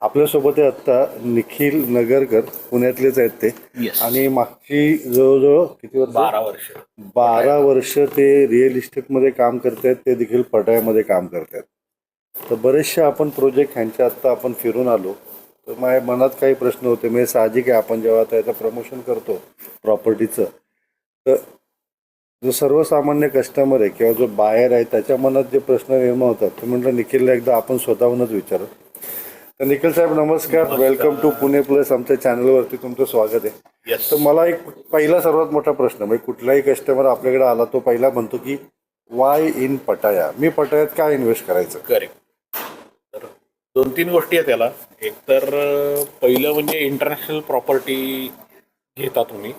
आपल्यासोबत आहे आत्ता निखिल नगरकर, पुण्यातलेच आहेत ते. Yes. आणि मागची जवळजवळ किती वर्ष? 12 वर्ष 12 वर्ष ते रिअल इस्टेटमध्ये काम करतायत, ते देखील पटायामध्ये काम करतायत. तर बरेचसे आपण प्रोजेक्ट ह्यांच्या आत्ता आपण फिरून आलो. तर माझ्या मनात काही प्रश्न होते. म्हणजे साहजिक आहे, आपण जेव्हा आता याचं प्रमोशन करतो प्रॉपर्टीचं, तर जो सर्वसामान्य कस्टमर आहे किंवा जो बायर आहे त्याच्या मनात जे प्रश्न निर्माण होतात, ते म्हटलं निखिलला एकदा आपण स्वतःहूनच विचारू. तर निखिल साहेब नमस्कार, वेलकम टू पुणे प्लस. आमच्या चॅनलवरती तुमचं स्वागत आहे. येस. तर मला एक पहिला सर्वात मोठा प्रश्न, म्हणजे कुठलाही कस्टमर आपल्याकडे आला तो पहिला म्हणतो की वाय इन पटाया, मी पटायात काय इन्व्हेस्ट करायचं? करेक्ट. तर 2-3 गोष्टी आहेत त्याला. एक तर पहिलं म्हणजे इंटरनॅशनल प्रॉपर्टी घेता तुम्ही.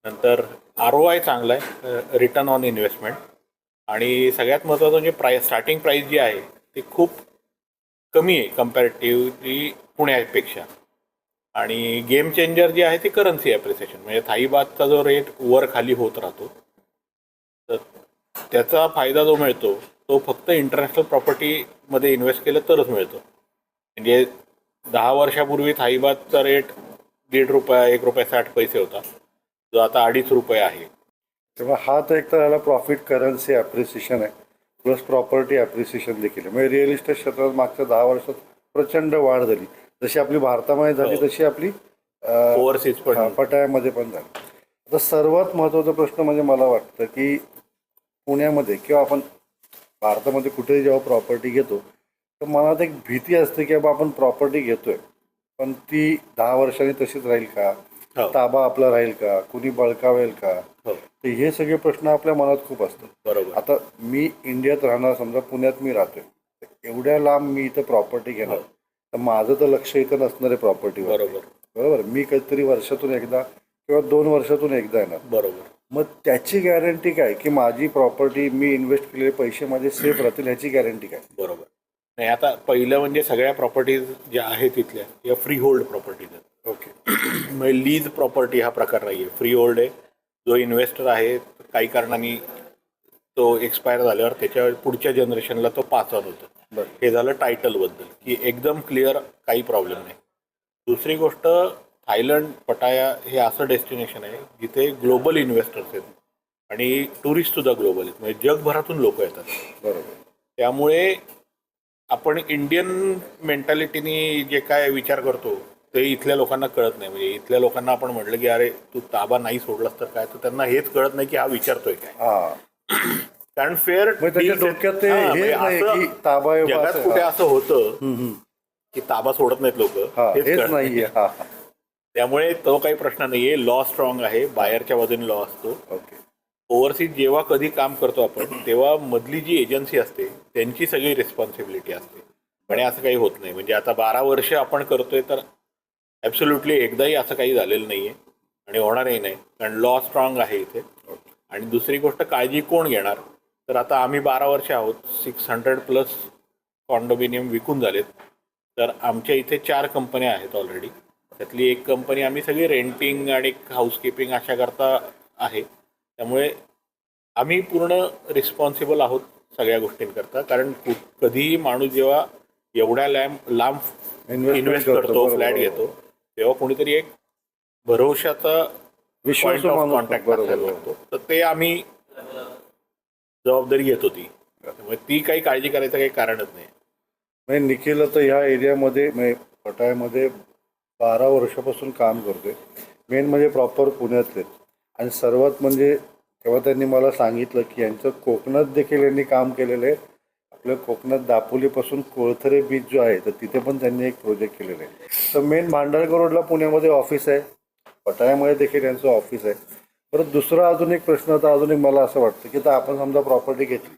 नंतर ROI चांगला आहे, रिटर्न ऑन इन्व्हेस्टमेंट. आणि सगळ्यात महत्त्वाचं म्हणजे स्टार्टिंग प्राईस जी आहे ती खूप कमी आहे कम्पॅरेटिव्हली पुण्यापेक्षा. आणि गेम चेंजर जी आहे ती करन्सी ॲप्रिसिएशन, म्हणजे थाई बातचा जो रेट वर खाली होत राहतो, तर त्याचा फायदा जो मिळतो तो फक्त इंटरनॅशनल प्रॉपर्टीमध्ये इन्व्हेस्ट केलं तरच मिळतो. म्हणजे 10 वर्षापूर्वी थाई बातचा रेट ₹1.5 ₹1.60 होता, जो आता ₹2.5 आहे. तेव्हा हा तर एक तर याला प्रॉफिट करन्सी ॲप्रिसिएशन आहे, प्लस प्रॉपर्टी ॲप्रिसिएशन देखील आहे. म्हणजे रिअल इस्टेट क्षेत्रात मागच्या 10 वर्षात प्रचंड वाढ झाली. जशी आपली भारतामध्ये झाली तशी आपली ओव्हरसीज पण पटायामध्ये पण झाली. आता सर्वात महत्त्वाचा प्रश्न म्हणजे मला वाटतं की पुण्यामध्ये किंवा आपण भारतामध्ये कुठेही जेव्हा प्रॉपर्टी घेतो, तर मनात एक भीती असते की बाबा आपण प्रॉपर्टी घेतोय, पण ती 10 वर्षांनी तशीच राहील का? हो. ताबा आपला राहील का? कुणी बळकावेल का? हो. तर हे सगळे प्रश्न आपल्या मनात खूप असतात. बरोबर. आता मी इंडियात राहणार, समजा पुण्यात मी राहतोय, तर एवढ्या लांब मी इथं प्रॉपर्टी घेणार, तर माझं तर लक्ष इथं नसणार आहे प्रॉपर्टीवर. बरोबर. बरोबर. मी कधीतरी वर्षातून एकदा किंवा 2 वर्षातून एकदा येणार. बरोबर. मग त्याची गॅरंटी काय की माझी प्रॉपर्टी, मी इन्व्हेस्ट केलेले पैसे माझे सेफ राहतील, ह्याची गॅरंटी काय? बरोबर. नाही, आता पहिलं म्हणजे सगळ्या प्रॉपर्टीज ज्या आहेत तिथल्या या फ्री होल्ड प्रॉपर्टीज आहेत. ओके. म्हणजे लीज प्रॉपर्टी हा प्रकार नाही आहे, फ्री होल्ड आहे. जो इन्व्हेस्टर आहे काही कारणाने तो एक्सपायर झाल्यावर त्याच्या पुढच्या जनरेशनला तो पास ऑन होतो. बरं. हे झालं टायटलबद्दल, की एकदम क्लिअर, काही प्रॉब्लेम नाही. दुसरी गोष्ट, थायलंड पटाया हे असं डेस्टिनेशन आहे जिथे ग्लोबल इन्व्हेस्टर्स आहेत आणि टुरिस्टसुद्धा ग्लोबल आहेत, म्हणजे जगभरातून लोक येतात. बरोबर. त्यामुळे आपण इंडियन मेंटॅलिटीनी जे काय विचार करतो ते इथल्या लोकांना कळत नाही. म्हणजे इथल्या लोकांना आपण म्हटलं की अरे तू ताबा नाही सोडलास तर काय, तर त्यांना हेच कळत नाही की हा विचारतोय काय. हा, कारण फेअर त्याच्या डोक्यात ते हेच नाही की ताबा आहे बा जगात असं. कुठे असं होतं की ताबा सोडत नाहीत लोक, हा, हेच हेच कळत नाही. नाहीये. हा. त्यामुळे तो काही प्रश्न नाहीये. लॉ स्ट्रॉंग आहे, बाहेरच्या बाजूने लॉ असतो. ओके. ओव्हरसीज जेव्हा कधी काम करतो आपण, तेव्हा मधली जी एजन्सी असते त्यांची सगळी रिस्पॉन्सिबिलिटी असते. आणि असं काही होत नाही. म्हणजे आता 12 वर्ष आपण करतोय, तर ॲब्सोल्युटली एकदाही असं काही झालेलं नाहीये आणि होणारही नाही, कारण लॉ स्ट्रॉंग आहे इथे. आणि दुसरी गोष्ट, काळजी कोण घेणार? तर आता आम्ही 12 वर्ष आहोत, 600+ कॉन्डोमिनियम विकून झालेत. तर आमच्या इथे 4 कंपन्या आहेत ऑलरेडी. त्यातली एक कंपनी आम्ही सगळी रेंटिंग आणि हाऊसकीपिंग अशा करता आहे. त्यामुळे आम्ही पूर्ण रिस्पॉन्सिबल आहोत सगळ्या गोष्टींकरता. कारण कधीही माणूस जेव्हा एवढ्या लांब इन्व्हेस्ट करतो, फ्लॅट घेतो, तेव्हा कोणीतरी एक भरोशाचा पॉईंट ऑफ कॉन्टॅक्ट असायला लागतो. तर ते आम्ही जबाबदारी घेत होती. त्यामुळे ती काही काळजी करायचं काही कारणच नाही. म्हणजे निखिल तर ह्या एरियामध्ये, म्हणजे पटायामध्ये 12 वर्षापासून काम करतोय. मेन म्हणजे प्रॉपर पुण्यातले. आणि सर्वात म्हणजे तेव्हा त्यांनी मला सांगितलं की यांचं कोकणात देखील यांनी काम केलेलं आहे. आपल्या कोकणात दापोलीपासून कोळथरे बीच जो आहे, तर तिथे पण त्यांनी एक प्रोजेक्ट केलेलं आहे. तर मेन भांडारकर रोडला पुण्यामध्ये ऑफिस आहे, पटायामध्ये देखील यांचं ऑफिस आहे. परत दुसरा अजून एक प्रश्न होता, अजून एक मला असं वाटतं की आता आपण समजा प्रॉपर्टी घेतली,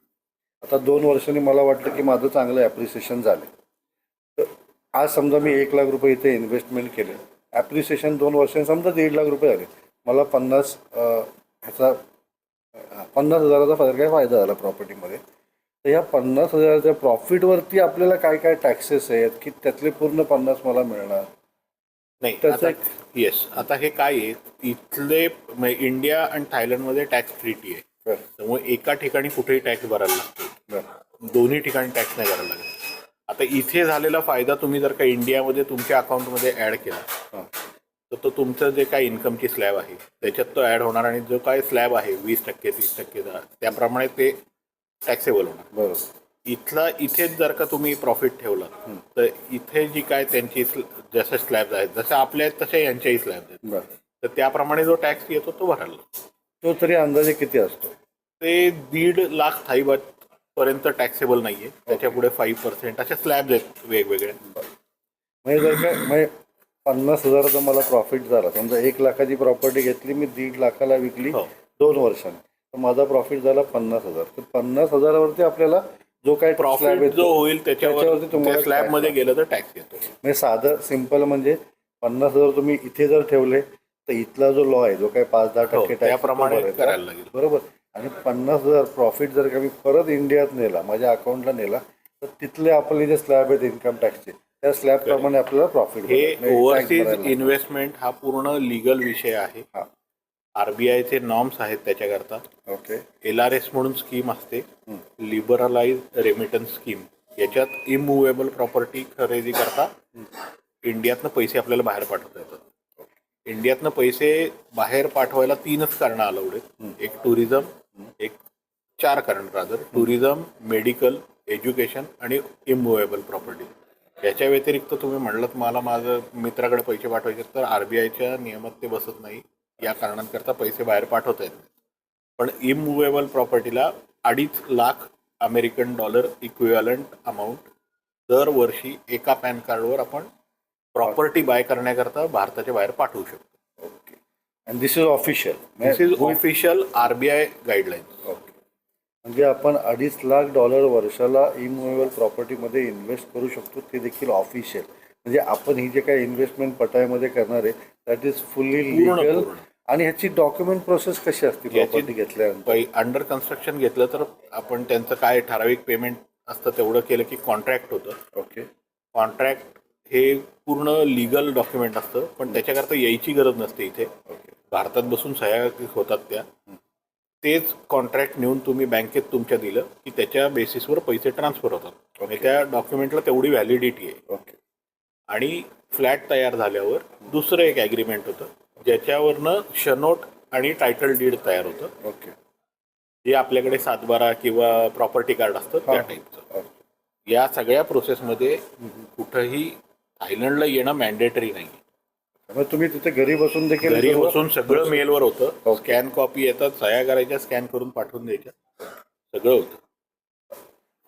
आता 2 वर्षांनी मला वाटलं की माझं चांगलं ॲप्रिसिएशन झालं. तर आज समजा मी 1 लाख रुपये इथे इन्व्हेस्टमेंट केले, ॲप्रिसिएशन 2 वर्षांनी समजा 1.5 लाख रुपये झाले, मला 50,000चा काय फायदा झाला प्रॉपर्टीमध्ये. तर ह्या 50,000च्या प्रॉफिटवरती आपल्याला काय काय टॅक्सेस आहेत की त्यातले पूर्ण 50 मला मिळणार? नाही, त्याचं आता येस, आता हे काय आहे, इथले इंडिया आणि थायलंडमध्ये टॅक्स ट्रीटी आहे. बरं. त्यामुळे एका ठिकाणी कुठेही टॅक्स भरायला लागतो, बरं. दोन्ही ठिकाणी टॅक्स नाही भरायला लागत. आता इथे झालेला फायदा तुम्ही जर का इंडियामध्ये तुमच्या अकाउंटमध्ये ऍड केला हां तर तो तुमचं जे काही इन्कमची स्लॅब आहे त्याच्यात तो ऍड होणार आणि जो काय स्लॅब आहे 20% 30% त्याप्रमाणे ते टॅक्सेबल होणार. बरोबर. इथेच जर का तुम्ही प्रॉफिट ठेवला तर इथे जी काय त्यांची जसं स्लॅब आहेत जसं आपल्या आहेत तशा यांच्याही स्लॅब आहेत बरं. तर त्याप्रमाणे जो टॅक्स येतो तो भरायला लागतो. तो तरी अंदाजे किती असतो? ते 1.5 लाख थाईबात पर्यंत टॅक्सेबल नाहीये. त्याच्या पुढे 5% अशा स्लॅब आहेत वेगवेगळ्या. म्हणजे जर का म्हणजे 50,000चा मला प्रॉफिट झाला, समजा 1 लाखाची प्रॉपर्टी घेतली मी 1.5 लाखाला विकली हो. 2 वर्षांनी, तर माझा प्रॉफिट झाला 50,000. तर 50,000वरती आपल्याला जो काही slab प्रॉफिट येतो, जो होईल त्याच्यावरती तुम्हाला स्लॅब tax मध्ये लागतो. गेलं तर टॅक्स येतो. म्हणजे साधं सिंपल म्हणजे 50,000 तुम्ही इथे जर ठेवले तर इथला जो लॉ आहे जो काही 5-10% हो, टॅक्स त्याप्रमाणे करायला लागेल. बरोबर. आणि 50,000 प्रॉफिट जर का मी परत इंडियात नेला, माझ्या अकाउंटला नेला, तर तिथले आपले जे स्लॅब आहेत इन्कम टॅक्सचे त्या स्लॅब प्रमाणे आपल्याला प्रॉफिट हे ओव्हरसीज इन्व्हेस्टमेंट हा पूर्ण लिगल विषय आहे. हां आरबीआयचे नॉर्म्स आहेत त्याच्याकरता. ओके. LRS म्हणून स्कीम असते, लिबरलाइज रेमिटन्स स्कीम. याच्यात इमूव्हेबल प्रॉपर्टी खरेदी करता इंडियातनं पैसे आपल्याला बाहेर पाठवता येतात. इंडियातनं पैसे बाहेर पाठवायला 3च कारणं अलाउड आहेत. एक टुरिझम, एक 4 कारण रादर, टुरिझम, मेडिकल, एज्युकेशन आणि इमूव्हेबल प्रॉपर्टी. याच्या व्यतिरिक्त तुम्ही म्हणलं मला माझं मित्राकडे पैसे पाठवायचे तर आरबीआयच्या नियमात ते बसत नाही. या कारणांकरता पैसे बाहेर पाठवता येत नाही. पण इमूव्हेबल प्रॉपर्टीला 2.5 lakh American dollar equivalent amount दरवर्षी एका पॅन कार्डवर आपण प्रॉपर्टी बाय करण्याकरता भारताच्या बाहेर पाठवू शकतो. Okay. And this is official. This is official RBI guideline. Okay. म्हणजे आपण $2.5 लाख वर्षाला इमूव्हेबल प्रॉपर्टीमध्ये इन्व्हेस्ट करू शकतो, ते देखील ऑफिशियल. म्हणजे आपण ही जे काही इन्व्हेस्टमेंट पटायामध्ये करणार आहे दॅट इज फुल्ली लिगल. आणि ह्याची डॉक्युमेंट प्रोसेस कशी असते प्रॉपर्टी घेतल्यानंतर? अंडर कन्स्ट्रक्शन घेतलं तर आपण त्यांचं काय ठराविक पेमेंट असतं तेवढं केलं की कॉन्ट्रॅक्ट होतं. ओके. कॉन्ट्रॅक्ट हे पूर्ण लिगल डॉक्युमेंट असतं पण त्याच्याकरता यायची गरज नसते इथे. भारतात बसून सह्या होतात त्या. तेच कॉन्ट्रॅक्ट नेऊन तुम्ही बँकेत तुमच्या दिलं की त्याच्या बेसिसवर पैसे ट्रान्सफर होतात. आणि त्या डॉक्युमेंटला तेवढी व्हॅलिडिटी आहे. ओके. आणि फ्लॅट तयार झाल्यावर दुसरं एक ॲग्रीमेंट होतं ज्याच्यावरनं शनोट आणि टायटल डीड तयार होतं. ओके. जे आपल्याकडे 7/12 किंवा प्रॉपर्टी कार्ड असतं त्या टाईपचं. या सगळ्या प्रोसेसमध्ये कुठंही थायलंडला येणं मॅन्डेटरी नाही. मग तुम्ही तिथे घरी बसून देखील घरी बसून सगळं मेलवर होतं. स्कॅन कॉपी येतात, सह्या करायच्या, स्कॅन करून पाठवून द्यायच्या, सगळं होतं.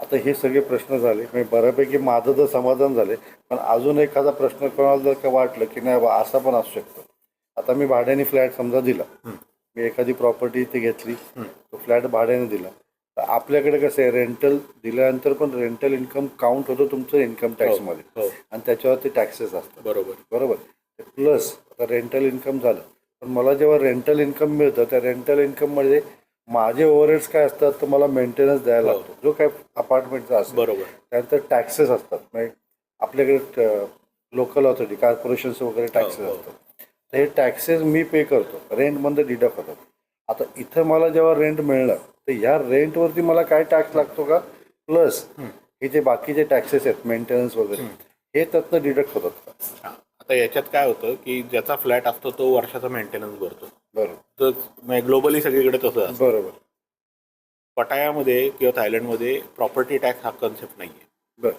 आता हे सगळे प्रश्न झाले, म्हणजे बऱ्यापैकी माझं तर समाधान झाले. पण अजून एखादा प्रश्न कोणाला जर का वाटलं की नाही बा असा पण असू शकतो. आता मी भाड्याने फ्लॅट समजा दिला, मी एखादी प्रॉपर्टी इथे घेतली, तो फ्लॅट भाड्याने दिला, तर आपल्याकडे कसं आहे रेंटल दिल्यानंतर पण रेंटल इन्कम काउंट होतं तुमचं इन्कम टॅक्समध्ये आणि त्याच्यावरती टॅक्सेस असतात. बरोबर. प्लस आता रेंटल इन्कम झालं, पण मला जेव्हा रेंटल इन्कम मिळतं त्या रेंटल इन्कममध्ये माझे ओव्हरहेड्स काय असतात तर मला मेंटेनन्स द्यायला लागतो जो काय अपार्टमेंटचा असतो. बरोबर. त्यानंतर टॅक्सेस असतात, म्हणजे आपल्याकडे लोकल ऑथॉरिटी कॉर्पोरेशन्स वगैरे टॅक्सेस असतात. तर हे टॅक्सेस मी पे करतो, रेंटमध्ये डिडक्ट होतात. आता इथं मला जेव्हा रेंट मिळलं तर ह्या रेंटवरती मला काय टॅक्स लागतो का, प्लस हे जे बाकीचे टॅक्सेस आहेत मेंटेनन्स वगैरे हे त्यातनं डिडक्ट होतात का? आता याच्यात काय होतं की ज्याचा फ्लॅट असतो तो वर्षाचा मेंटेनन्स भरतो. बरोबर. तर ग्लोबली सगळीकडे तसं असतं. बरोबर. पटायामध्ये किंवा थायलंडमध्ये प्रॉपर्टी टॅक्स हा कन्सेप्ट नाही आहे. बरं.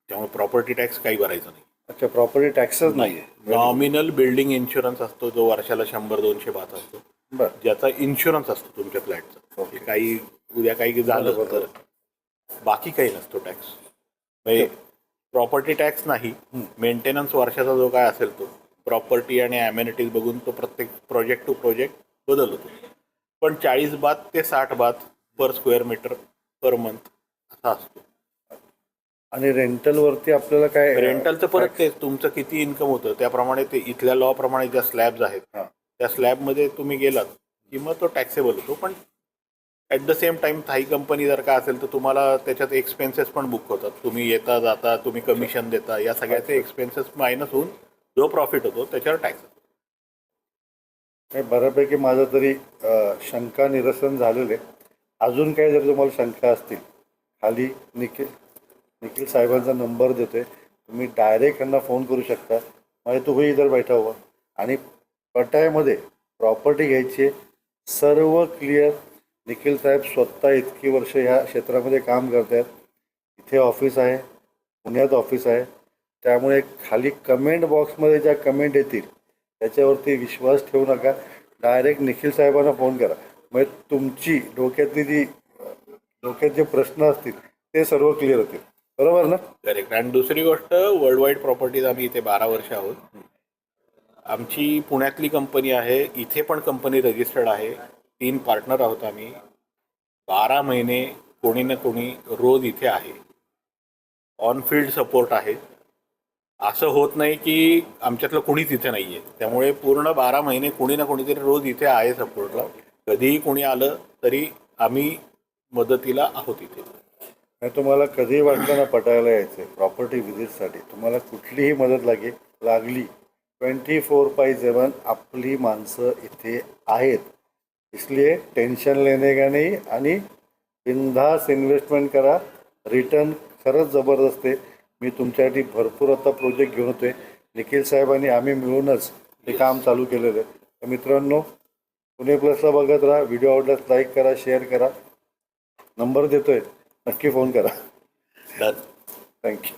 त्यामुळे प्रॉपर्टी टॅक्स काही भरायचं नाही. अच्छा, प्रॉपर्टी टॅक्सच नाही आहे. नॉमिनल बिल्डिंग इन्शुरन्स असतो जो वर्षाला 100-200 बात असतो. बरं. ज्याचा इन्शुरन्स असतो तुमच्या फ्लॅटचा. ओके. काही उद्या काही झालं तर बाकी काही नसतो टॅक्स. म्हणजे प्रॉपर्टी टॅक्स नाही, मेंटेनन्स वर्षाचा जो काय असेल तो प्रॉपर्टी आणि ॲमेनिटीज बघून तो प्रत्येक प्रोजेक्ट टू प्रोजेक्ट बदल होतो. पण 40 बात ते 60 बात पर स्क्वेअर मीटर पर मंथ असा असतो. आणि रेंटलवरती आपल्याला काय रेंटलचं परत ते तुमचं किती इन्कम होतं त्याप्रमाणे ते इथल्या लॉ प्रमाणे ज्या स्लॅब्स आहेत त्या स्लॅबमध्ये तुम्ही गेलात की मग तो टॅक्सेबल होतो. पण at the same time Thai company जर का असेल तर तुम्हाला त्याच्यात एक्सपेन्सेस पण बुक होतात. तुम्ही येता जाता तुम्ही कमिशन देता, या सगळ्याचे एक्सपेन्सेस मायनस होऊन जो प्रॉफिट होतो त्याच्यावर टॅक्स होतो. बऱ्यापैकी माझं तरी शंका निरसन झालेले. अजून काही जर तुम्हाला शंका असतील खाली निखिल निखिल साहेबांचा नंबर देतोय, तुम्ही डायरेक्ट त्यांना फोन करू शकता. म्हणजे तू होई इधर बैठा हुआ. आणि पटायामध्ये प्रॉपर्टी घ्यायची आहे, सर्व क्लिअर. निखिल साहेब स्वतः इतकी वर्ष ह्या क्षेत्रामध्ये काम करतात. इथे ऑफिस आहे, पुण्यात ऑफिस आहे. त्यामुळे खाली कमेंट बॉक्समध्ये ज्या कमेंट येतील त्याच्यावरती विश्वास ठेवू नका. डायरेक्ट निखिल साहेबांना फोन करा. म्हणजे तुमची डोक्यात जे प्रश्न असतील ते सर्व क्लिअर होतील. बरोबर ना? करेक्ट. आणि दुसरी गोष्ट, वर्ल्ड वाईड प्रॉपर्टीज आम्ही इथे 12 वर्ष आहोत. आमची पुण्यातली कंपनी आहे, इथे पण कंपनी रजिस्टर्ड आहे. 3 पार्टनर आहोत आम्ही. 12 महिने कोणी ना कोणी रोज इथे आहे. ऑन फील्ड सपोर्ट आहे. असं होत नाही की आमच्यातलं कोणीच इथे नाही आहे. त्यामुळे पूर्ण 12 महिने कोणी ना कोणीतरी रोज इथे आहे सपोर्टला. कधीही कोणी आलं तरी आम्ही मदतीला आहोत इथे. आणि तुम्हाला कधीही वाटलं ना पटायला यायचं प्रॉपर्टी व्हिजिटसाठी, तुम्हाला कुठलीही मदत लागली 24/7 आपली माणसं इथे आहेत. इसलिए टेन्शन लेने का नाही. आणि बिनधास्त इन्व्हेस्टमेंट करा. रिटर्न खरंच जबरदस्त आहे. मी तुमच्यासाठी भरपूर आता प्रोजेक्ट घेऊन होते. निखिल साहेबांनी आम्ही मिळूनच हे काम चालू केलेलं आहे. तर मित्रांनो, पुणे प्लसला बघत राहा. व्हिडिओ आवडल्यास लाईक करा, शेअर करा. नंबर देतोय, नक्की फोन करा. डन. थँक्यू.